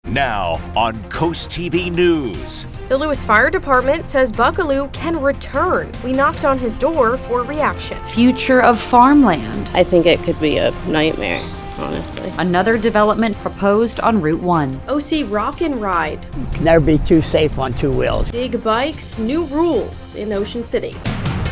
Now on CoastTV News. The Lewes Fire Department says Buckaloo can return. We knocked on his door for a reaction. Future of farmland. I think it could be a nightmare, honestly. Another development proposed on Route 1. OC Rock and Ride. You can never be too safe on two wheels. Big bikes, new rules in Ocean City.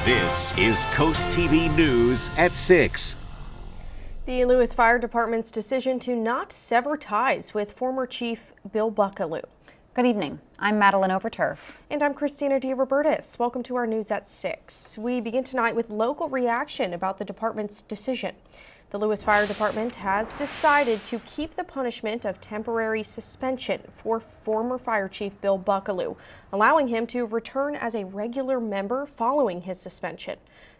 This is CoastTV News at 6. The Lewes Fire Department's decision to not sever ties with former Chief Bill Buckaloo. Good evening. I'm Madeline Overturf. And I'm Christina DiRobertis. Welcome to our News at 6. We begin tonight with local reaction about the department's decision. The Lewes Fire Department has decided to keep the punishment of temporary suspension for former Fire Chief Bill Buckaloo, allowing him to return as a regular member following his suspension.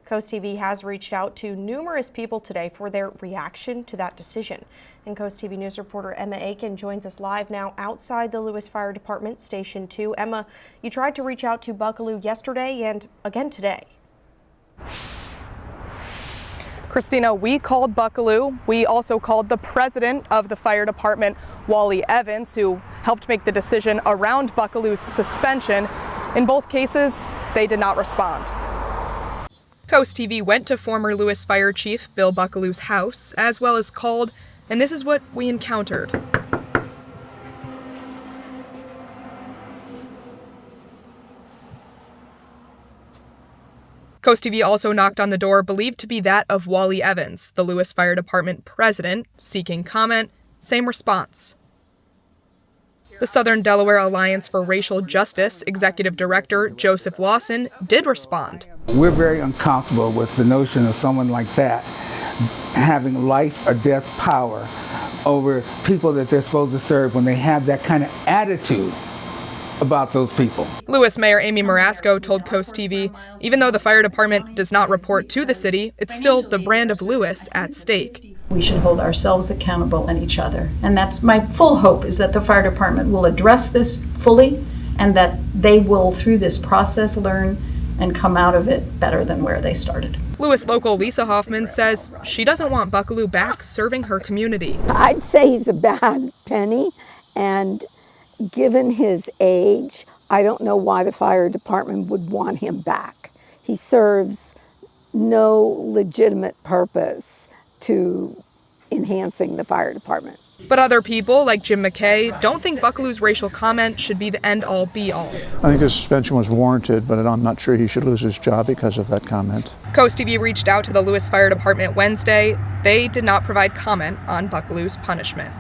CoastTV has reached out to numerous people today for their reaction to that decision. And CoastTV News reporter Emma Aiken joins us live now outside the Lewes Fire Department, Station 2. Emma, you tried to reach out to Buckaloo yesterday and again today. Christina, we called Buckaloo. We also called the president of the fire department, Wally Evans, who helped make the decision around Buckaloo's suspension. In both cases, they did not respond. CoastTV went to former Lewes Fire Chief Bill Buckaloo's house, as well as called, and this is what we encountered. CoastTV also knocked on the door believed to be that of Wally Evans, the Lewes Fire Department president, seeking comment. Same response. The Southern Delaware Alliance for Racial Justice Executive Director Joseph Lawson did respond. We're very uncomfortable with the notion of someone like that having life or death power over people that they're supposed to serve when they have that kind of attitude about those people. Lewes Mayor Amy Marasco told CoastTV, even though the fire department does not report to the city, it's still the brand of Lewes at stake. We should hold ourselves accountable and each other. And that's my full hope, is that the fire department will address this fully and that they will, through this process, learn and come out of it better than where they started. Lewes local Lisa Hoffman says she doesn't want Buckaloo back serving her community. I'd say he's a bad penny, and given his age, I don't know why the fire department would want him back. He serves no legitimate purpose to enhancing the fire department. But other people, like Jim McKay, don't think Buckaloo's racial comment should be the end-all, be-all. I think his suspension was warranted, but I'm not sure he should lose his job because of that comment. CoastTV reached out to the Lewes Fire Department Wednesday. They did not provide comment on Buckaloo's punishment.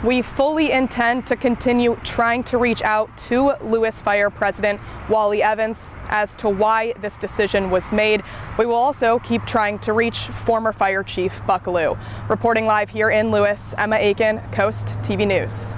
We fully intend to continue trying to reach out to Lewes Fire President Wally Evans as to why this decision was made. We will also keep trying to reach former Fire Chief Buckaloo. Reporting live here in Lewes, Emma Aiken, CoastTV News.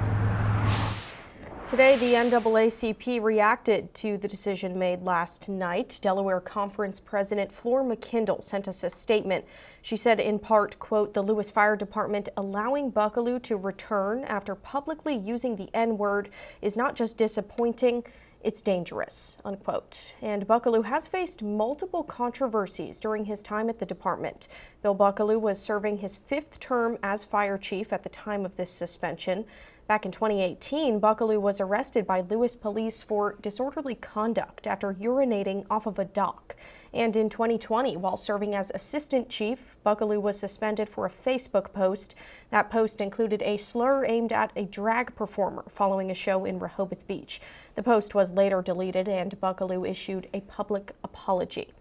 Today, the NAACP reacted to the decision made last night. Delaware Conference President Flor McKindle sent us a statement. She said in part, quote, the Lewes Fire Department allowing Buckaloo to return after publicly using the N-word is not just disappointing, it's dangerous, unquote. And Buckaloo has faced multiple controversies during his time at the department. Bill Buckaloo was serving his 5th term as fire chief at the time of this suspension. Back in 2018, Buckaloo was arrested by Lewes police for disorderly conduct after urinating off of a dock. And in 2020, while serving as assistant chief, Buckaloo was suspended for a Facebook post. That post included a slur aimed at a drag performer following a show in Rehoboth Beach. The post was later deleted and Buckaloo issued a public apology.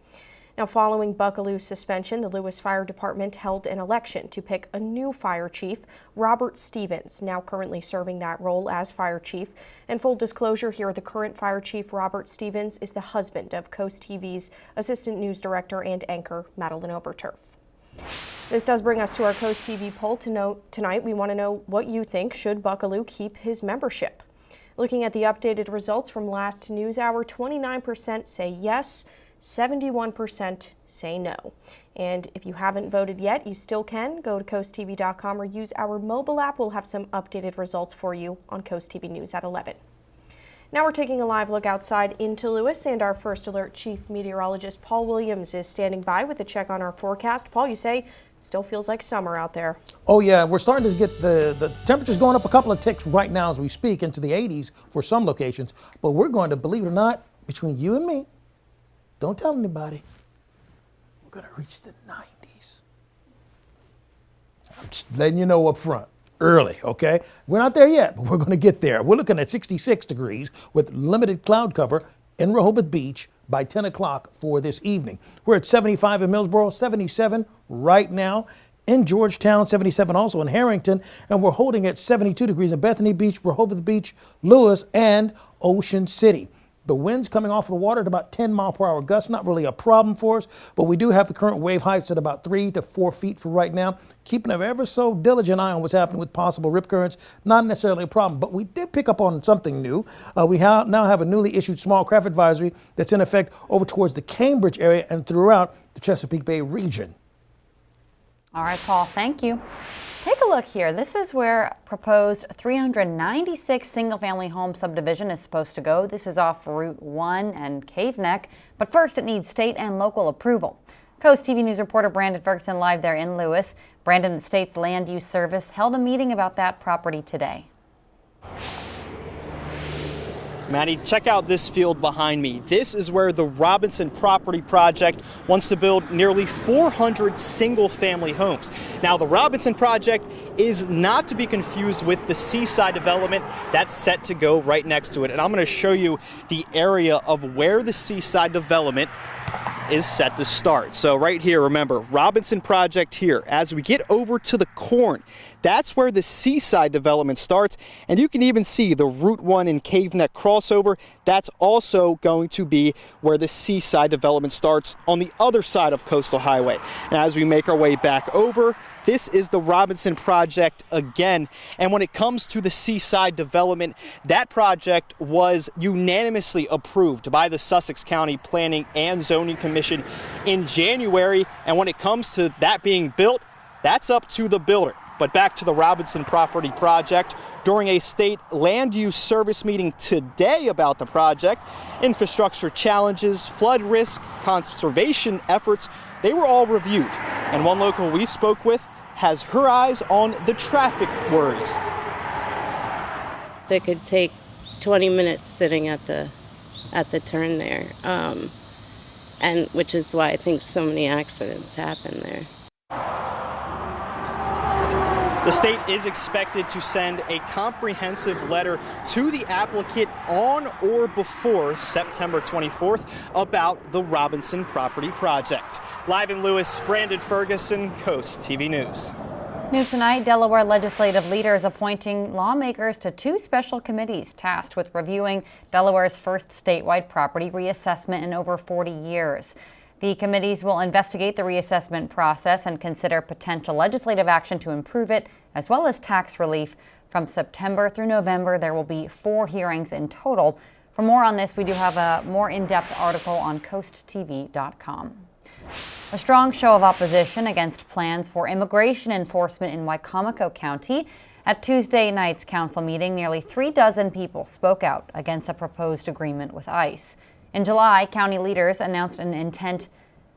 Now, following Buckaloo's suspension, the Lewes Fire Department held an election to pick a new fire chief, Robert Stevens, now currently serving that role as fire chief. And full disclosure here, the current fire chief, Robert Stevens, is the husband of CoastTV's assistant news director and anchor, Madeline Overturf. This does bring us to our CoastTV poll tonight. We want to know what you think. Should Buckaloo keep his membership? Looking at the updated results from last news hour, 29% say yes, 71% say no. And if you haven't voted yet, you still can. Go to coasttv.com or use our mobile app. We'll have some updated results for you on Coast TV News at 11. Now we're taking a live look outside into Lewes, and our First Alert Chief Meteorologist Paul Williams is standing by with a check on our forecast. Paul, you say it still feels like summer out there. Oh yeah, we're starting to get the temperatures going up a couple of ticks right now as we speak, into the 80s for some locations. But we're going to, believe it or not, between you and me, don't tell anybody, we're going to reach the 90s. I'm just letting you know up front. Early, okay? We're not there yet, but we're going to get there. We're looking at 66 degrees with limited cloud cover in Rehoboth Beach by 10 o'clock for this evening. We're at 75 in Millsboro, 77 right now in Georgetown, 77 also in Harrington, and we're holding at 72 degrees in Bethany Beach, Rehoboth Beach, Lewes, and Ocean City. The winds coming off of the water at about 10-mile-per-hour gusts, not really a problem for us, but we do have the current wave heights at about 3 to 4 feet for right now. Keeping an ever so diligent eye on what's happening with possible rip currents, not necessarily a problem, but we did pick up on something new. We now have a newly issued small craft advisory that's in effect over towards the Cambridge area and throughout the Chesapeake Bay region. All right, Paul, thank you. Take a look here. This is where proposed 396 single-family home subdivision is supposed to go. This is off Route 1 and Cave Neck, but first it needs state and local approval. Coast TV News reporter Brandon Ferguson live there in Lewes. Brandon, the state's land use service held a meeting about that property today. Maddie, check out this field behind me. This is where the Robinson Property Project wants to build nearly 400 single-family homes. Now, the Robinson Project is not to be confused with the Seaside development that's set to go right next to it. And I'm going to show you the area of where the Seaside development is set to start. So right here, remember, Robinson Project here. As we get over to the corn, that's where the Seaside development starts. And you can even see the Route 1 and Cave Neck crossover. That's also going to be where the Seaside development starts on the other side of Coastal Highway. And as we make our way back over, this is the Robinson Project again. And when it comes to the Seaside development, that project was unanimously approved by the Sussex County Planning and Zoning Commission in January. And when it comes to that being built, that's up to the builder. But back to the Robinson Property Project. During a state land use service meeting today about the project, infrastructure challenges, flood risk, conservation efforts, they were all reviewed. And one local we spoke with has her eyes on the traffic worries. They could take 20 minutes sitting at the turn there, and which is why I think so many accidents happen there. The state is expected to send a comprehensive letter to the applicant on or before September 24th about the Robinson Property Project. Live in Lewes, Brandon Ferguson, Coast TV News. New tonight, Delaware legislative leaders appointing lawmakers to 2 special committees tasked with reviewing Delaware's first statewide property reassessment in over 40 years. The committees will investigate the reassessment process and consider potential legislative action to improve it, as well as tax relief. From September through November, there will be 4 hearings in total. For more on this, we do have a more in-depth article on CoastTV.com. A strong show of opposition against plans for immigration enforcement in Wicomico County. At Tuesday night's council meeting, nearly 36 people spoke out against a proposed agreement with ICE. In July, county leaders announced an intent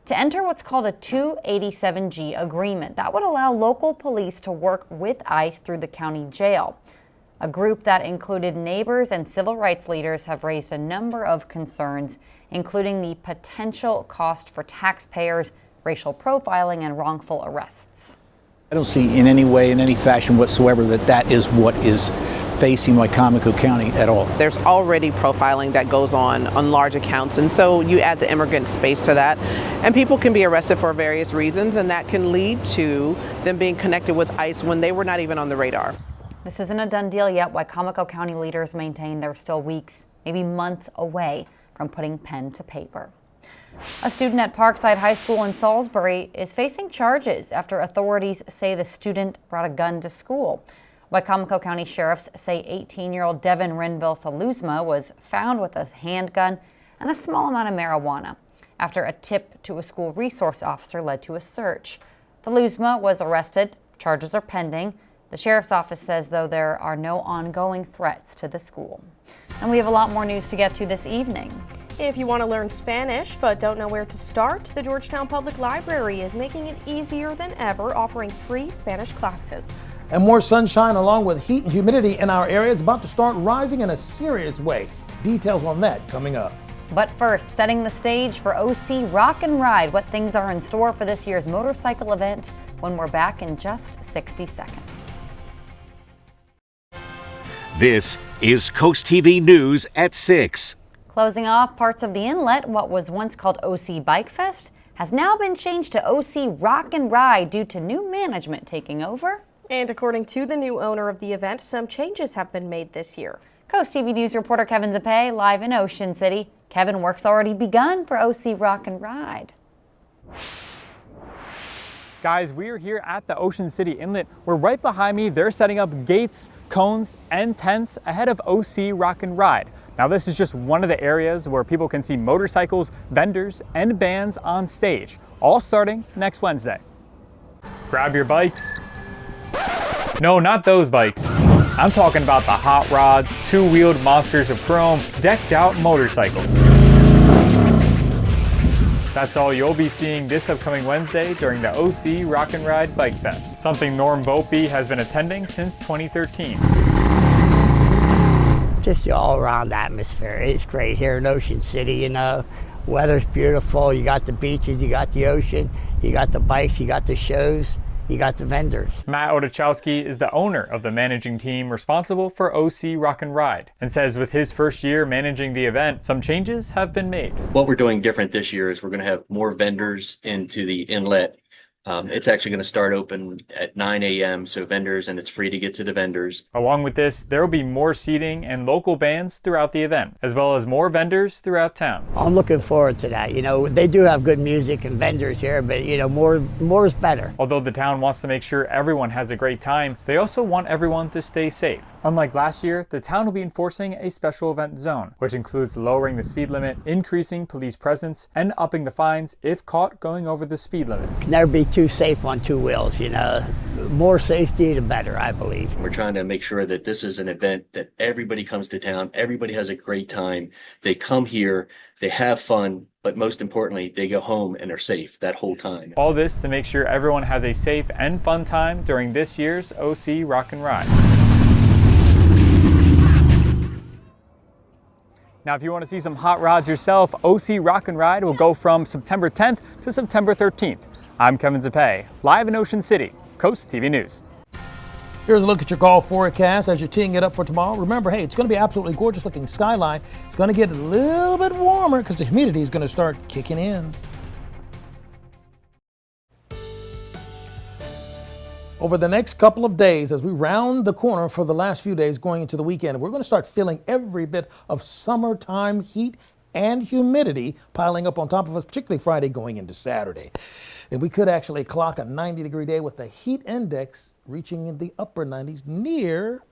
to enter what's called a 287G agreement that would allow local police to work with ICE through the county jail. A group that included neighbors and civil rights leaders have raised a number of concerns, including the potential cost for taxpayers, racial profiling, and wrongful arrests. I don't see in any way, in any fashion whatsoever, that is what is facing Wicomico County at all. There's already profiling that goes on large accounts, and so you add the immigrant space to that, and people can be arrested for various reasons, and that can lead to them being connected with ICE when they were not even on the radar. This isn't a done deal yet. Wicomico County leaders maintain they're still weeks, maybe months away from putting pen to paper. A student at Parkside High School in Salisbury is facing charges after authorities say the student brought a gun to school. Wicomico County sheriffs say 18-year-old Devin Renville-Thaluzma was found with a handgun and a small amount of marijuana after a tip to a school resource officer led to a search. Thaluzma was arrested. Charges are pending. The sheriff's office says, though, there are no ongoing threats to the school. And we have a lot more news to get to this evening. If you want to learn Spanish but don't know where to start, the Georgetown Public Library is making it easier than ever, offering free Spanish classes. And more sunshine along with heat and humidity in our area is about to start rising in a serious way. Details on that coming up. But first, setting the stage for OC Rock and Ride, what things are in store for this year's motorcycle event when we're back in just 60 seconds. This is CoastTV News at 6. Closing off parts of the inlet, what was once called OC Bike Fest has now been changed to OC Rock and Ride due to new management taking over. And according to the new owner of the event, some changes have been made this year. CoastTV News reporter Kevin Zappe live in Ocean City. Kevin, work's already begun for OC Rock and Ride. Guys, we are here at the Ocean City Inlet, where right behind me they're setting up gates, cones, and tents ahead of OC Rock and Ride. Now this is just one of the areas where people can see motorcycles, vendors, and bands on stage, all starting next Wednesday. Grab your bikes. No, not those bikes. I'm talking about the hot rods, two-wheeled monsters of chrome, decked out motorcycles. That's all you'll be seeing this upcoming Wednesday during the OC Rock and Ride Bike Fest, something Norm Volpe has been attending since 2013. Just the all-around atmosphere. It's great here in Ocean City, you know. Weather's beautiful. You got the beaches, you got the ocean, you got the bikes, you got the shows, you got the vendors. Matt Otochowski is the owner of the managing team responsible for OC Rock and Ride, and says with his first year managing the event, some changes have been made. What we're doing different this year is we're going to have more vendors into the inlet. It's actually going to start open at 9 a.m. so vendors, and it's free to get to the vendors. Along with this, there will be more seating and local bands throughout the event, as well as more vendors throughout town. I'm looking forward to that. You know, they do have good music and vendors here, but you know, more is better. Although the town wants to make sure everyone has a great time, they also want everyone to stay safe. Unlike last year, the town will be enforcing a special event zone, which includes lowering the speed limit, increasing police presence, and upping the fines if caught going over the speed limit. Can never be too safe on two wheels, you know. More safety, the better, I believe. We're trying to make sure that this is an event that everybody comes to town, everybody has a great time. They come here, they have fun, but most importantly, they go home and are safe that whole time. All this to make sure everyone has a safe and fun time during this year's OC Rock and Ride. Now, if you want to see some hot rods yourself, OC Rock and Ride will go from September 10th to September 13th. I'm Kevin Zappe, live in Ocean City, CoastTV News. Here's a look at your golf forecast as you're teeing it up for tomorrow. Remember, hey, it's going to be absolutely gorgeous looking skyline. It's going to get a little bit warmer because the humidity is going to start kicking in. Over the next couple of days, as we round the corner for the last few days going into the weekend, we're going to start feeling every bit of summertime heat and humidity piling up on top of us, particularly Friday going into Saturday. And we could actually clock a 90-degree day with the heat index reaching in the upper 90s, near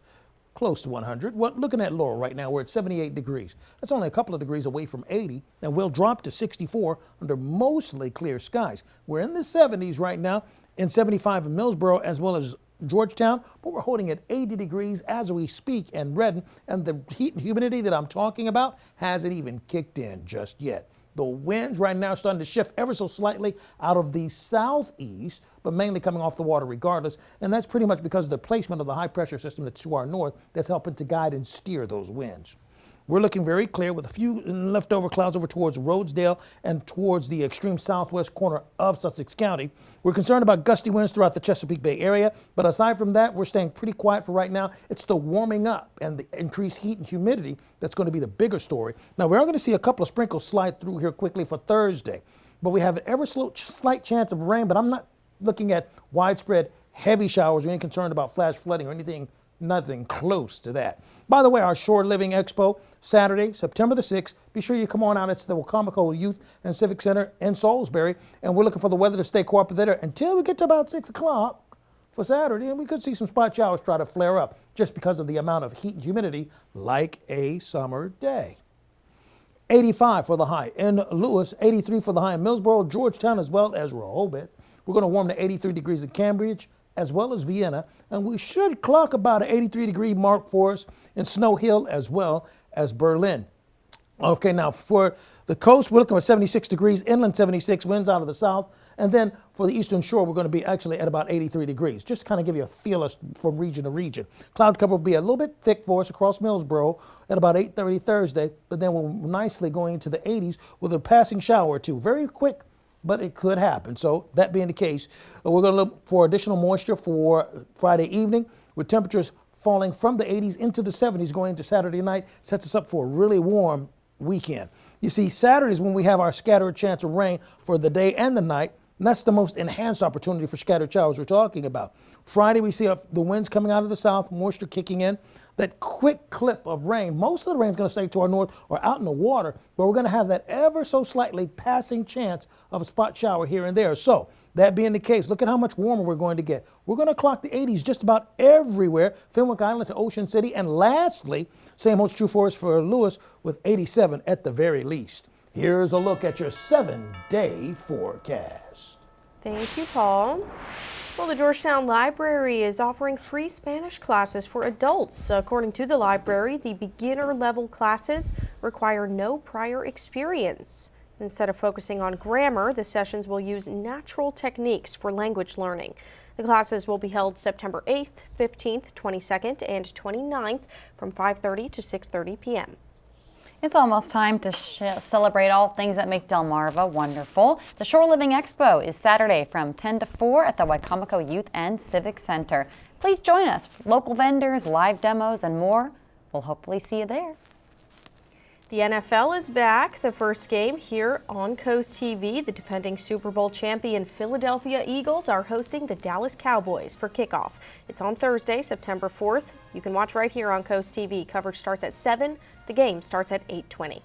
close to 100. Well, looking at Laurel right now, we're at 78 degrees. That's only a couple of degrees away from 80, and we'll drop to 64 under mostly clear skies. We're in the 70s right now, in 75 in Millsboro as well as Georgetown, but we're holding at 80 degrees as we speak in Redden, and the heat and humidity that I'm talking about hasn't even kicked in just yet. The winds right now are starting to shift ever so slightly out of the southeast, but mainly coming off the water regardless, and that's pretty much because of the placement of the high pressure system that's to our north that's helping to guide and steer those winds. We're looking very clear with a few leftover clouds over towards Rhodesdale and towards the extreme southwest corner of Sussex County. We're concerned about gusty winds throughout the Chesapeake Bay area, but aside from that, we're staying pretty quiet for right now. It's the warming up and the increased heat and humidity that's going to be the bigger story. Now, we are going to see a couple of sprinkles slide through here quickly for Thursday, but we have an ever slight chance of rain, but I'm not looking at widespread heavy showers or any concern about flash flooding or anything. Nothing close to that. By the way, our Shore Living Expo, Saturday, September the 6th. Be sure you come on out. It's the Wacomico Youth and Civic Center in Salisbury. And we're looking for the weather to stay cooperative there until we get to about 6 o'clock for Saturday. And we could see some spot showers try to flare up just because of the amount of heat and humidity like a summer day. 85 for the high in Lewes, 83 for the high in Millsboro, Georgetown, as well as Rehoboth. We're going to warm to 83 degrees in Cambridge, as well as Vienna, and we should clock about an 83-degree mark for us in Snow Hill as well as Berlin. Okay, now for the coast, we're looking at 76 degrees, inland 76, winds out of the south. And then for the eastern shore, we're going to be actually at about 83 degrees, just to kind of give you a feel as from region to region. Cloud cover will be a little bit thick for us across Millsboro at about 8:30 Thursday, but then we're nicely going into the 80s with a passing shower or two. Very quick, but it could happen. So that being the case, we're going to look for additional moisture for Friday evening with temperatures falling from the 80s into the 70s going into Saturday night. Sets us up for a really warm weekend. You see, Saturday is when we have our scattered chance of rain for the day and the night, and that's the most enhanced opportunity for scattered showers we're talking about. Friday, we see the winds coming out of the south, moisture kicking in. That quick clip of rain, most of the rain is going to stay to our north or out in the water, but we're going to have that ever so slightly passing chance of a spot shower here and there. So that being the case, look at how much warmer we're going to get. We're going to clock the 80s just about everywhere, Fenwick Island to Ocean City. And lastly, same holds true for us for Lewes with 87 at the very least. Here's a look at your 7-day forecast. Thank you, Paul. Well, the Georgetown Library is offering free Spanish classes for adults. According to the library, the beginner level classes require no prior experience. Instead of focusing on grammar, the sessions will use natural techniques for language learning. The classes will be held September 8th, 15th, 22nd, and 29th from 5:30 to 6:30 p.m. It's almost time to celebrate all things that make Delmarva wonderful. The Shore Living Expo is Saturday from 10 to 4 at the Wicomico Youth and Civic Center. Please join us. Local vendors, live demos, and more. We'll hopefully see you there. The NFL is back. The first game here on CoastTV. The defending Super Bowl champion Philadelphia Eagles are hosting the Dallas Cowboys for kickoff. It's on Thursday, September 4th. You can watch right here on CoastTV. Coverage starts at 7. The game starts at 8:20.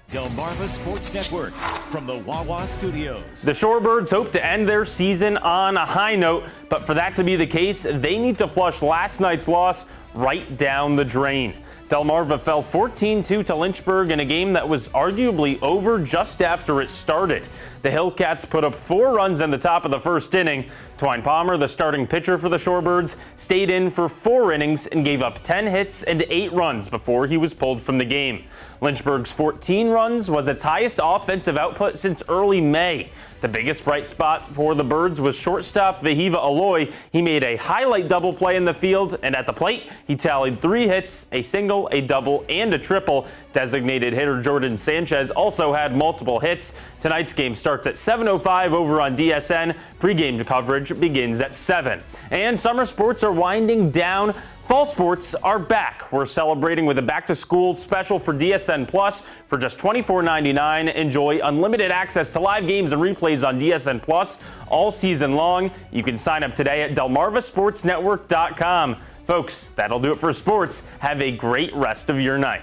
Delmarva Sports Network from the Wawa Studios. The Shorebirds hope to end their season on a high note, but for that to be the case, they need to flush last night's loss right down the drain. Delmarva fell 14-2 to Lynchburg in a game that was arguably over just after it started. The Hillcats put up 4 runs in the top of the first inning. Twine Palmer, the starting pitcher for the Shorebirds, stayed in for 4 innings and gave up 10 hits and 8 runs before he was pulled from the game. Lynchburg's 14 runs was its highest offensive output since early May. The biggest bright spot for the Birds was shortstop Vahiva Aloy. He made a highlight double play in the field, and at the plate, he tallied 3 hits, a single, a double, and a triple. Designated hitter Jordan Sanchez also had multiple hits. Tonight's game starts at 7:05 over on DSN. Pre-game coverage begins at 7. And summer sports are winding down. Fall sports are back. We're celebrating with a back-to-school special for DSN Plus for just $24.99. Enjoy unlimited access to live games and replays on DSN Plus all season long. You can sign up today at delmarvasportsnetwork.com. Folks, that'll do it for sports. Have a great rest of your night.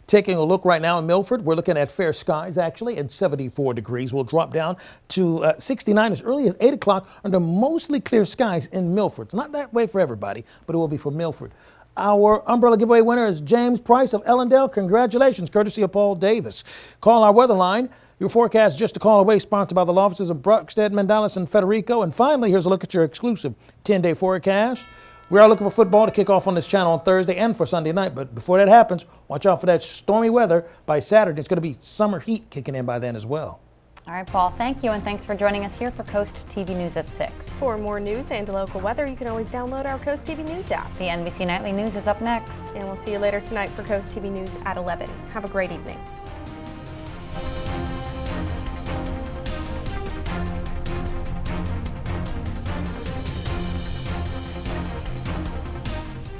Taking a look right now in Milford, we're looking at fair skies actually and 74 degrees. We'll drop down to 69 as early as 8 o'clock under mostly clear skies in Milford. It's not that way for everybody, but it will be for Milford. Our umbrella giveaway winner is James Price of Ellendale. Congratulations, courtesy of Paul Davis. Call our weather line. Your forecast just a call away, sponsored by the law offices of Brockstead, Mandalis, and Federico. And finally, here's a look at your exclusive 10-day forecast. We are looking for football to kick off on this channel on Thursday and for Sunday night. But before that happens, watch out for that stormy weather by Saturday. It's going to be summer heat kicking in by then as well. All right, Paul, thank you, and thanks for joining us here for Coast TV News at 6. For more news and local weather, you can always download our Coast TV News app. The NBC Nightly News is up next. And we'll see you later tonight for Coast TV News at 11. Have a great evening.